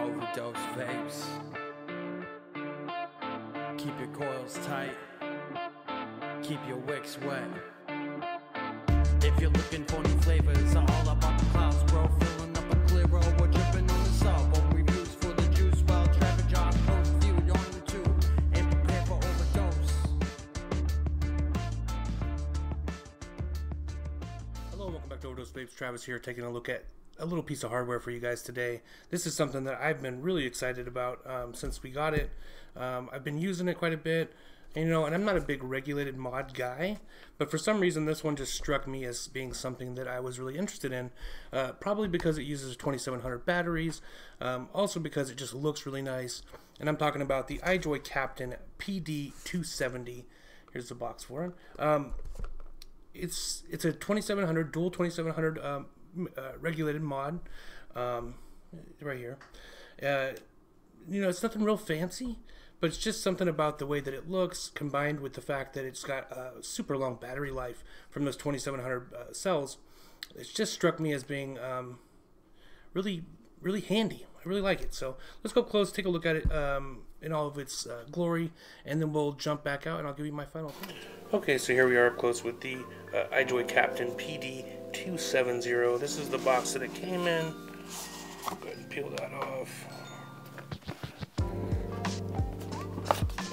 OverDose vapes. Keep your coils tight. Keep your wicks wet. If you're looking for new flavors, all about the clouds, bro. Filling up a clear road, we're dripping on the sub-ohm. Reviews for the juice while Trevor Josh posts viewed on YouTube. And prepare for overdose. Hello and welcome back to OverDose Vapes. Travis here, taking a look at a little piece of hardware for you guys today. This is something that I've been really excited about since we got it. I've been using it quite a bit, and I'm not a big regulated mod guy, but for some reason this one just struck me as being something that I was really interested in, probably because it uses 2700 batteries, also because it just looks really nice. And I'm talking about the iJoy Captain PD270. Here's the box for it. It's a 2700 dual 2700 regulated mod, right here. It's nothing real fancy, but it's just something about the way that it looks, combined with the fact that it's got a super long battery life from those 2700 cells. It's just struck me as being really handy. I really like it. So let's go up close, take a look at it in all of its glory, and then we'll jump back out and I'll give you my final thoughts. Okay, so here we are up close with the iJoy Captain PD270. This is the box that it came in. Go ahead and peel that off.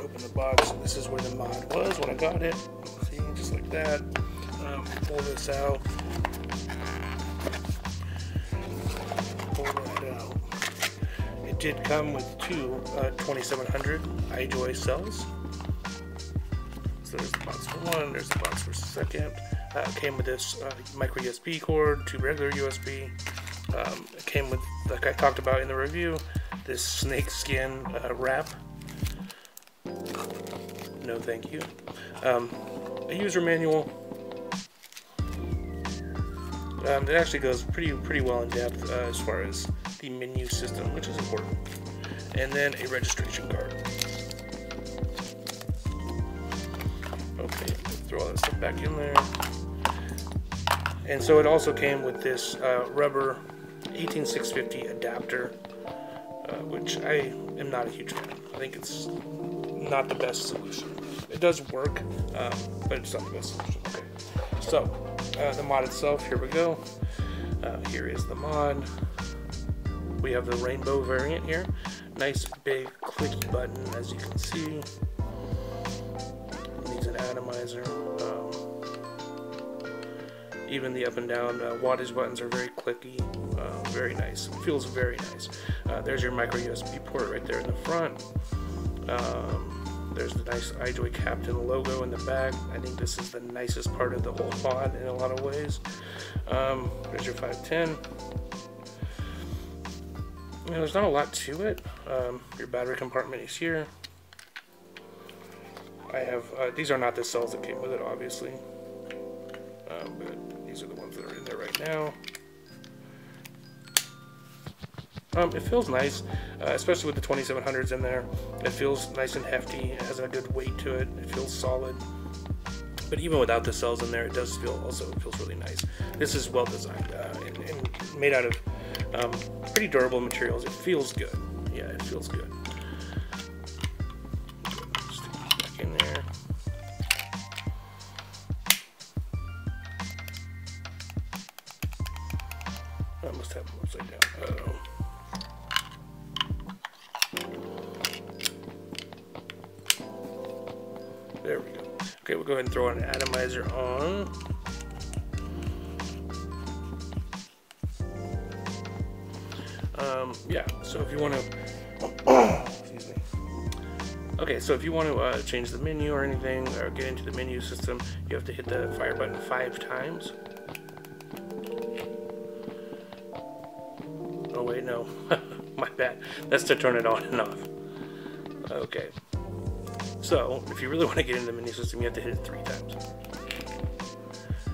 Open the box. This is where the mod was when I got it. See, just like that. Pull this out. Pull that out. It did come with two 2700 iJoy cells. So there's the box for one, there's the box for second. It came with this micro USB cord, two regular USB. It came with, like I talked about in the review, this snake skin wrap. No thank you. A user manual. It actually goes pretty well in depth as far as the menu system, which is important. And then a registration card. Okay, throw all that stuff back in there. And so it also came with this rubber 18650 adapter, which I am not a huge fan of. I think it's not the best solution. It does work, but it's not the best solution. Okay, so the mod itself, here we go. Here is the mod. We have the rainbow variant here. Nice big clicky button, as you can see. It needs an atomizer. Even the up and down wattage buttons are very clicky. Very nice. It feels very nice. There's your micro USB port right there in the front. There's the nice iJoy Captain logo in the back. I think this is the nicest part of the whole mod in a lot of ways. There's your 510. There's not a lot to it. Your battery compartment is here. I have, these are not the cells that came with it, obviously. But these are the ones that are in there right now. It feels nice, especially with the 2700s in there. It feels nice and hefty. It has a good weight to it. It feels solid. But even without the cells in there, it does feel it feels really nice. This is well designed and made out of pretty durable materials. It feels good. Yeah, it feels good. Stick this back in there. I must have them upside down. There we go. Okay, we'll go ahead and throw an atomizer on. Yeah, so if you want to, excuse me. Okay, so if you want to change the menu or anything, or get into the menu system, you have to hit the fire button 5 times. Oh wait, no, my bad. That's to turn it on and off. Okay. So, if you really want to get into the menu system, you have to hit it 3 times.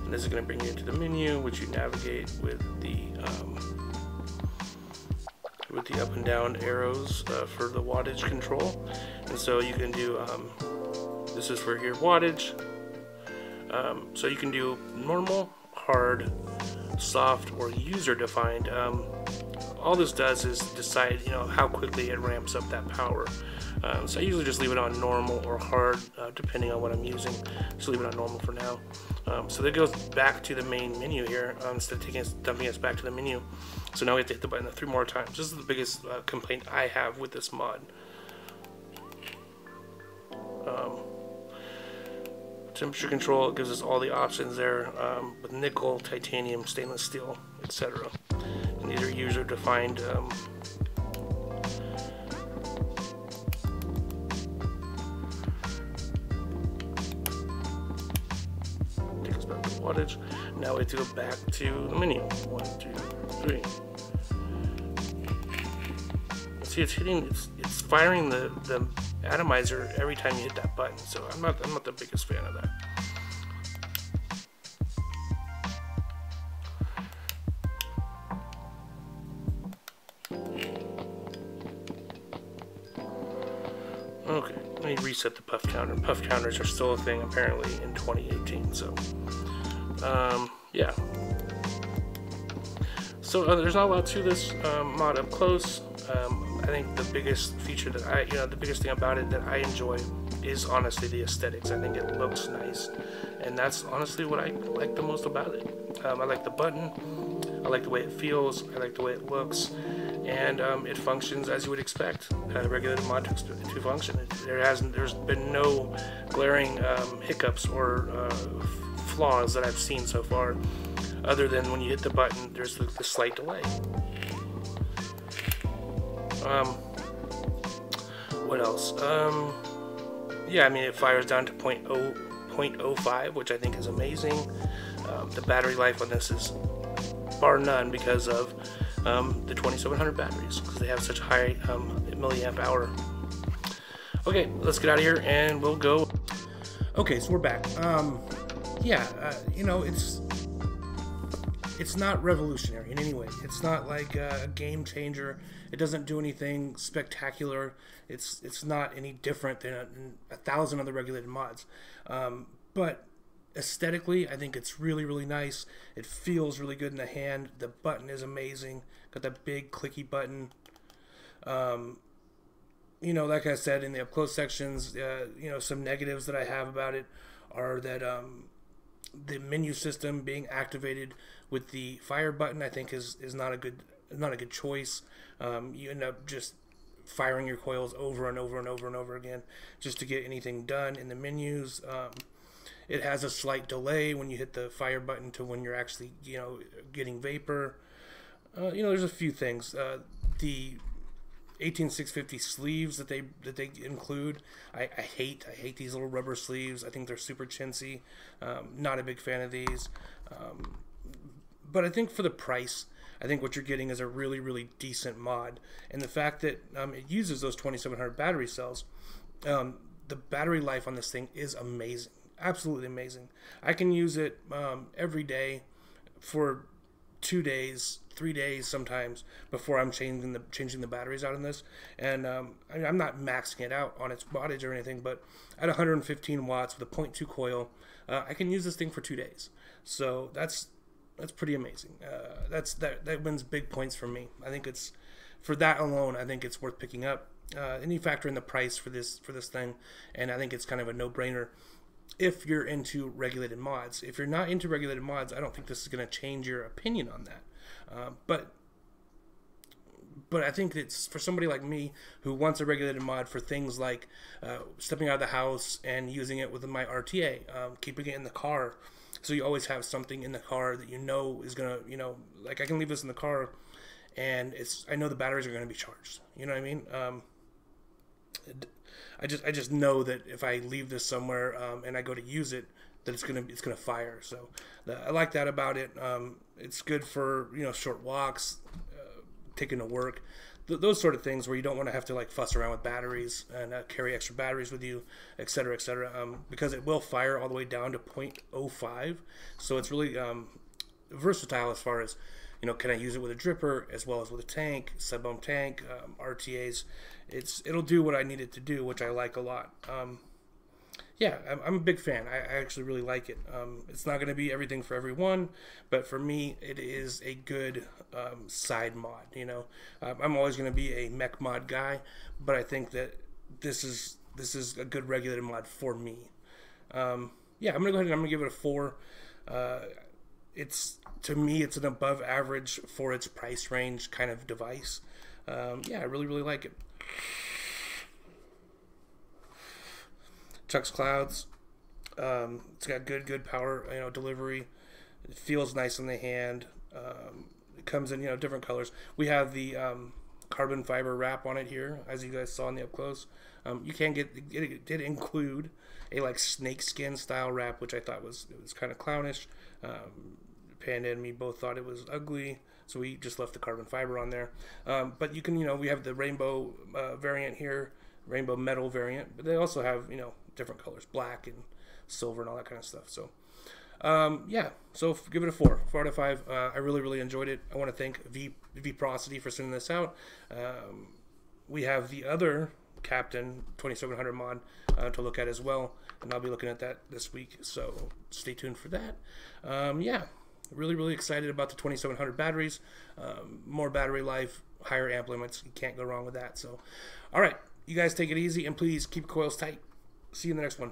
And this is going to bring you into the menu, which you navigate with the up and down arrows for the wattage control. And so you can do, this is for your wattage. So you can do normal, hard, soft, or user-defined. all this does is decide, how quickly it ramps up that power. So I usually just leave it on normal or hard, depending on what I'm using. Just leave it on normal for now. So that goes back to the main menu here, instead of dumping us back to the menu. So now we have to hit the button 3 more times. This is the biggest complaint I have with this mod. Temperature control gives us all the options there, with nickel, titanium, stainless steel, etc. And these are user defined. Take us back to wattage. Now we have to go back to the menu. 1, 2, 3. See, it's firing the atomizer every time you hit that button, so I'm not the biggest fan of that. Okay, let me reset the puff counter. Puff counters are still a thing apparently in 2018, so yeah. So there's not a lot to this mod up close. I think the biggest feature that the biggest thing about it that I enjoy is honestly the aesthetics. I think it looks nice, and that's honestly what I like the most about it. I like the button, I like the way it feels, I like the way it looks, and it functions as you would expect a regulated mod to function. There's been no glaring hiccups or flaws that I've seen so far, other than when you hit the button, there's the slight delay. What else? Yeah, I mean, it fires down to 0.05, which I think is amazing. The battery life on this is bar none because of the 2700 batteries, because they have such a high milliamp hour. Okay, let's get out of here and we'll go. Okay, so we're back. Yeah, it's not revolutionary in any way. It's not like a game changer. It doesn't do anything spectacular. It's not any different than 1,000 other regulated mods. But aesthetically, I think it's really, really nice. It feels really good in the hand. The button is amazing. Got that big clicky button. Like I said in the up close sections, some negatives that I have about it are that the menu system being activated with the fire button, I think is not a good choice. You end up just firing your coils over and over and over and over again just to get anything done in the menus. It has a slight delay when you hit the fire button to when you're actually getting vapor. There's a few things. The 18650 sleeves that they include, I hate these little rubber sleeves. I think they're super chintzy. Not a big fan of these. But I think for the price, I think what you're getting is a really, really decent mod. And the fact that it uses those 2700 battery cells, the battery life on this thing is amazing. Absolutely amazing. I can use it every day for 2 days, 3 days sometimes before I'm changing the batteries out in this. And I'm not maxing it out on its wattage or anything, but at 115 watts with a 0.2 coil, I can use this thing for 2 days. So that's pretty amazing. That wins big points for me. I think it's, for that alone, I think it's worth picking up. And you factor in the price for this thing, and I think it's kind of a no-brainer if you're into regulated mods. If you're not into regulated mods, I don't think this is going to change your opinion on that. But I think it's for somebody like me who wants a regulated mod for things like stepping out of the house and using it with my RTA, keeping it in the car, so you always have something in the car that is gonna, like I can leave this in the car, and I know the batteries are gonna be charged. You know what I mean? I just know that if I leave this somewhere and I go to use it, that it's gonna fire. So I like that about it. It's good for short walks, taking to work, those sort of things where you don't want to have to like fuss around with batteries and carry extra batteries with you, etc., because it will fire all the way down to 0.05. So it's really versatile as far as can I use it with a dripper as well as with a tank, sub-ohm tank, RTAs. It'll do what I need it to do, which I like a lot. yeah, I'm a big fan. I actually really like it. It's not going to be everything for everyone, but for me, it is a good side mod. You know, I'm always going to be a mech mod guy, but I think that this is a good regulated mod for me. Yeah, I'm gonna go ahead and I'm gonna give it a 4. It's, to me, it's an above average for its price range kind of device. Yeah, I really like it. Chuck's Clouds. It's got good power, you know, delivery. It feels nice in the hand. It comes in, you know, different colors. We have the carbon fiber wrap on it here, as you guys saw in the up close. You can get, it did include a like snake skin style wrap, which I thought was kind of clownish. Panda and me both thought it was ugly, so we just left the carbon fiber on there. But you can, you know, we have the rainbow variant here, rainbow metal variant, but they also have, you know, different colors, black and silver and all that kind of stuff. So yeah, so give it a 4 out of 5. I really enjoyed it. I want to thank Vprosity for sending this out. We have the other Captain 2700 mod to look at as well, and I'll be looking at that this week, so stay tuned for that. Yeah, really excited about the 2700 batteries. More battery life, higher amp limits, you can't go wrong with that. So all right, you guys take it easy, and please keep coils tight. See you in the next one.